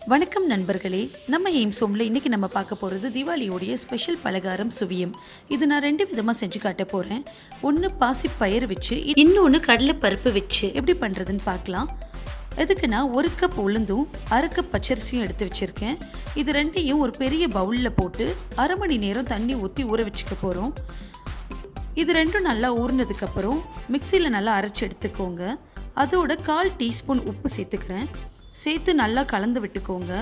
வணக்கம் நண்பர்களே, நம்ம எய்ம்ஸோமில் இன்றைக்கி நம்ம பார்க்க போகிறது தீபாவளியோடைய ஸ்பெஷல் பலகாரம் சுவியம். இது நான் 2 விதமாக செஞ்சு காட்ட போகிறேன். ஒன்று பாசி பயிர் வச்சு, இன்னொன்று கடலை பருப்பு வச்சு எப்படி பண்ணுறதுன்னு பார்க்கலாம். இதுக்கு நான் 1 கப் உளுந்தும் 1/2 கப் பச்சரிசியும் எடுத்து வச்சுருக்கேன். இது ரெண்டையும் ஒரு பெரிய பவுலில் போட்டு 1/2 மணி நேரம் தண்ணி ஊற்றி ஊற வச்சுக்க போகிறோம். இது ரெண்டும் நல்லா ஊறினதுக்கப்புறம் மிக்சியில் நல்லா அரைச்சி எடுத்துக்கோங்க. அதோட 1/4 டீஸ்பூன் உப்பு சேர்த்துக்கிறேன். சேர்த்து நல்லா கலந்து விட்டுக்கோங்க.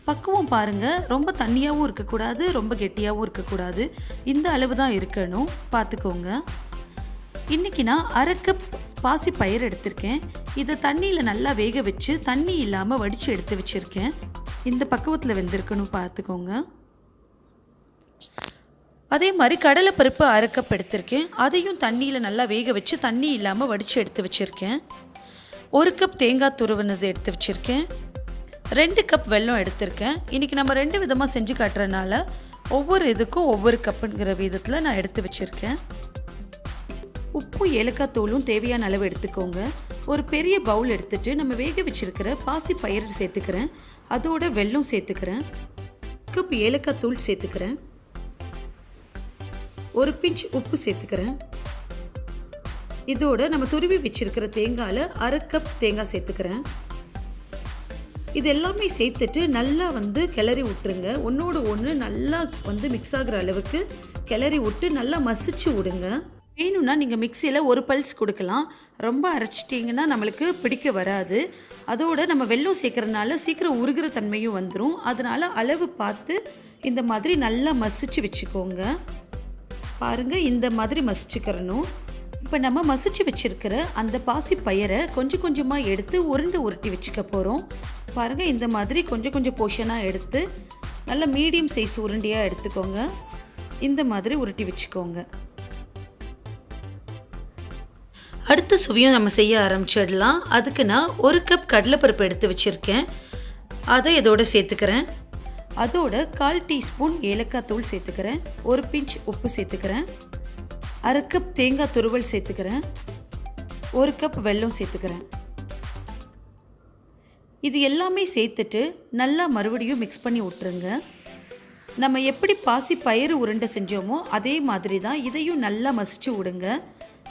பக்குவம் பாருங்கள், ரொம்ப தண்ணியாகவும் இருக்கக்கூடாது, ரொம்ப கெட்டியாகவும் இருக்கக்கூடாது, இந்த அளவு தான் இருக்கணும், பார்த்துக்கோங்க. இன்றைக்கி நான் 1/2 கப் பாசி பயிர் எடுத்திருக்கேன். இதை தண்ணியில் நல்லா வேக வச்சு தண்ணி இல்லாமல் வடித்து எடுத்து வச்சுருக்கேன். இந்த பக்குவத்தில் வெந்திருக்கணும், பார்த்துக்கோங்க. அதே மாதிரி கடலைப்பருப்பு 1/2 கப் எடுத்திருக்கேன். அதையும் தண்ணியில் நல்லா வேக வச்சு தண்ணி இல்லாமல் வடித்து எடுத்து வச்சுருக்கேன். 1 கப் தேங்காய் துருவினது எடுத்து வச்சுருக்கேன். 2 கப் வெல்லம் எடுத்திருக்கேன். இன்றைக்கி நம்ம 2 விதமாக செஞ்சு காட்டுறதுனால ஒவ்வொரு இதுக்கும் ஒவ்வொரு கப்புங்கிற விதத்தில் நான் எடுத்து வச்சுருக்கேன். உப்பும் ஏலக்காய் தூளும் தேவையான அளவு எடுத்துக்கோங்க. ஒரு பெரிய பவுல் எடுத்துகிட்டு நம்ம வேக வச்சுருக்கிற பாசி பயிர் சேர்த்துக்கிறேன். அதோட வெல்லம் சேர்த்துக்கிறேன். 1 கப் ஏலக்காய் தூள் சேர்த்துக்கிறேன். 1 பிஞ்ச் உப்பு சேர்த்துக்கிறேன். இதோட நம்ம துருவி வச்சிருக்கிற தேங்காயில் 1/2 கப் தேங்காய் சேர்த்துக்கிறேன். இது எல்லாமே சேர்த்துட்டு நல்லா கிளறி விட்டுருங்க. ஒன்றோடு ஒன்று நல்லா மிக்ஸ் ஆகிற அளவுக்கு கிளறி விட்டு நல்லா மசிச்சு விடுங்க. வேணும்னா நீங்கள் மிக்சியில் ஒரு பல்ஸ் கொடுக்கலாம். ரொம்ப அரைச்சிட்டிங்கன்னா நம்மளுக்கு பிடிக்க வராது. அதோட நம்ம வெல்லம் சேர்க்குறதுனால சீக்கிரம் உருகிற தன்மையும் வந்துடும். அதனால் அளவு பார்த்து இந்த மாதிரி நல்லா மசிச்சு வச்சுக்கோங்க. பாருங்கள், இந்த மாதிரி மசிச்சுக்கிறணும். இப்போ நம்ம மசிச்சு வச்சுருக்கிற அந்த பாசி பயிரை கொஞ்சம் கொஞ்சமாக எடுத்து உருட்டி வச்சுக்க போகிறோம். பாருங்கள், இந்த மாதிரி கொஞ்சம் கொஞ்சம் போர்ஷனாக எடுத்து நல்ல மீடியம் சைஸ் உருண்டையாக எடுத்துக்கோங்க. இந்த மாதிரி உருட்டி வச்சுக்கோங்க. அடுத்த சுவையும் நம்ம செய்ய ஆரம்பிச்சிடலாம். அதுக்கு நான் 1 கப் கடலைப்பருப்பு எடுத்து வச்சுருக்கேன். அதை இதோட சேர்த்துக்கிறேன். அதோட 1/4 டீஸ்பூன் ஏலக்காய் தூள் சேர்த்துக்கிறேன். 1 பிஞ்ச் உப்பு சேர்த்துக்கிறேன். 1/2 கப் தேங்காய் துருவல் சேர்த்துக்கிறேன். 1 கப் வெல்லம் சேர்த்துக்கிறேன். இது எல்லாமே சேர்த்துட்டு நல்லா மறுபடியும் மிக்ஸ் பண்ணி விட்டுருங்க. நம்ம எப்படி பாசி பயிறு உருண்டை செஞ்சோமோ அதே மாதிரி தான் இதையும் நல்லா மசிச்சு விடுங்க.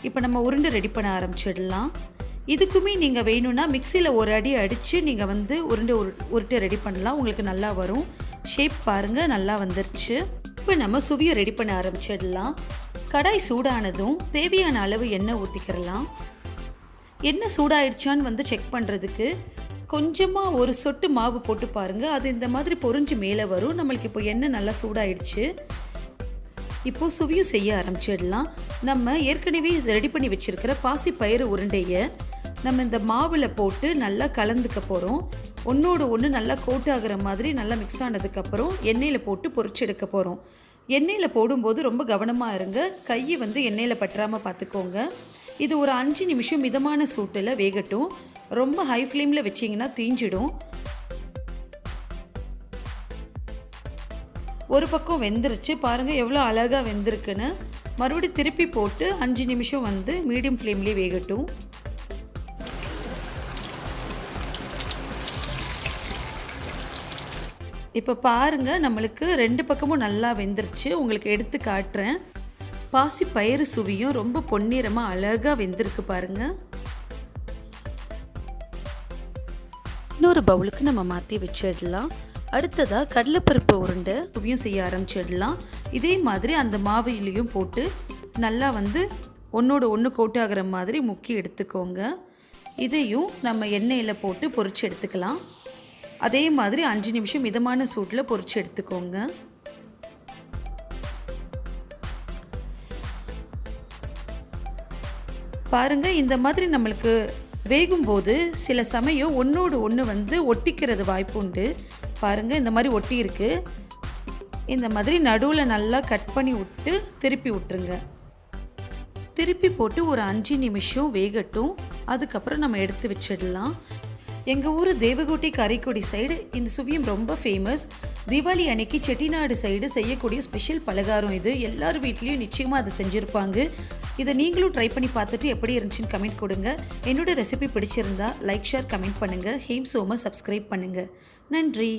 இப்போ நம்ம உருண்டை ரெடி பண்ண ஆரம்பிச்சிடலாம். இதுக்குமே நீங்கள் வேணும்னா மிக்சியில் ஒரு அடி அடித்து நீங்கள் உருட்டை ரெடி பண்ணலாம். உங்களுக்கு நல்லா வரும். ஷேப் பாருங்கள், நல்லா வந்துருச்சு. இப்போ நம்ம சுவியை ரெடி பண்ண ஆரம்பிச்சிடலாம். கடாய் சூடானதும் தேவையான அளவு எண்ணெய் ஊற்றிக்கிறலாம். எண்ணெய் சூடாயிடுச்சான்னு செக் பண்ணுறதுக்கு கொஞ்சமாக ஒரு சொட்டு மாவு போட்டு பாருங்கள். அது இந்த மாதிரி பொரிஞ்சு மேலே வரும். நம்மளுக்கு இப்போ எண்ணெய் நல்லா சூடாயிடுச்சு. இப்போது சுவியும் செய்ய ஆரம்பிச்சிடலாம். நம்ம ஏற்கனவே ரெடி பண்ணி வச்சுருக்கிற பாசி பயிறு உருண்டையை நம்ம இந்த மாவில் போட்டு நல்லா கலந்துக்க போகிறோம். ஒன்றோடு ஒன்று நல்லா கோட் ஆகிற மாதிரி நல்லா மிக்ஸ் ஆனதுக்கப்புறம் எண்ணெயில் போட்டு பொரிச்சு எடுக்க போகிறோம். எண்ணெயில் போடும்போது ரொம்ப கவனமாக இருங்க. கையை எண்ணெயில் பற்றாமல் பார்த்துக்கோங்க. இது ஒரு 5 நிமிஷம் மிதமான சூட்டில் வேகட்டும். ரொம்ப ஹை ஃப்ளேமில் வச்சிங்கன்னா தீஞ்சிடும். ஒரு பக்கம் வெந்துருச்சு. பாருங்கள் எவ்வளோ அழகாக வெந்திருக்குன்னு. மறுபடியும் திருப்பி போட்டு 5 நிமிஷம் மீடியம் ஃப்ளேம்லேயே வேகட்டும். இப்போ பாருங்கள், நம்மளுக்கு 2 பக்கமும் நல்லா வெந்துருச்சு. உங்களுக்கு எடுத்து காட்டுறேன். பாசி பயிறு சுவியும் ரொம்ப பொன்னிறமாக அழகாக வெந்திருக்கு பாருங்கள். இன்னொரு பவுலுக்கு நம்ம மாற்றி வச்சிடலாம். அடுத்ததாக கடலைப்பருப்பு உருண்டை சுவியும் செய்ய ஆரம்பிச்சிடலாம். இதே மாதிரி அந்த மாவிலையும் போட்டு நல்லா ஒன்றோடு ஒன்று கோட் ஆகிற மாதிரி முக்கி எடுத்துக்கோங்க. இதையும் நம்ம எண்ணெயில் போட்டு பொரிச்சு எடுத்துக்கலாம். அதே மாதிரி 5 நிமிஷம் மிதமான சூட்டில் பொரிச்சு எடுத்துக்கோங்க. பாருங்கள், இந்த மாதிரி நம்மளுக்கு வேகும்போது சில சமயம் ஒன்றோடு ஒன்று ஒட்டிக்கிறது வாய்ப்பு உண்டு. பாருங்கள், இந்த மாதிரி ஒட்டி இருக்கு. இந்த மாதிரி நடுவில் நல்லா கட் பண்ணி விட்டு திருப்பி விட்டுருங்க. திருப்பி போட்டு ஒரு 5 நிமிஷம் வேகட்டும். அதுக்கப்புறம் நம்ம எடுத்து வச்சிடலாம். எங்கள் ஊர் தேவகோட்டை காரைக்குடி சைடு இந்த சுவியம் ரொம்ப ஃபேமஸ். தீபாவளி அன்னைக்கு செட்டிநாடு சைடு செய்யக்கூடிய ஸ்பெஷல் பலகாரம் இது. எல்லார் வீட்லேயும் நிச்சயமாக அதை செஞ்சுருப்பாங்க. இதை நீங்களும் ட்ரை பண்ணி பார்த்துட்டு எப்படி இருந்துச்சுன்னு கமெண்ட் கொடுங்க. என்னோட ரெசிபி பிடிச்சிருந்தா லைக், ஷேர், கமெண்ட் பண்ணுங்கள். ஹேம் சோமை சப்ஸ்கிரைப் பண்ணுங்கள். நன்றி.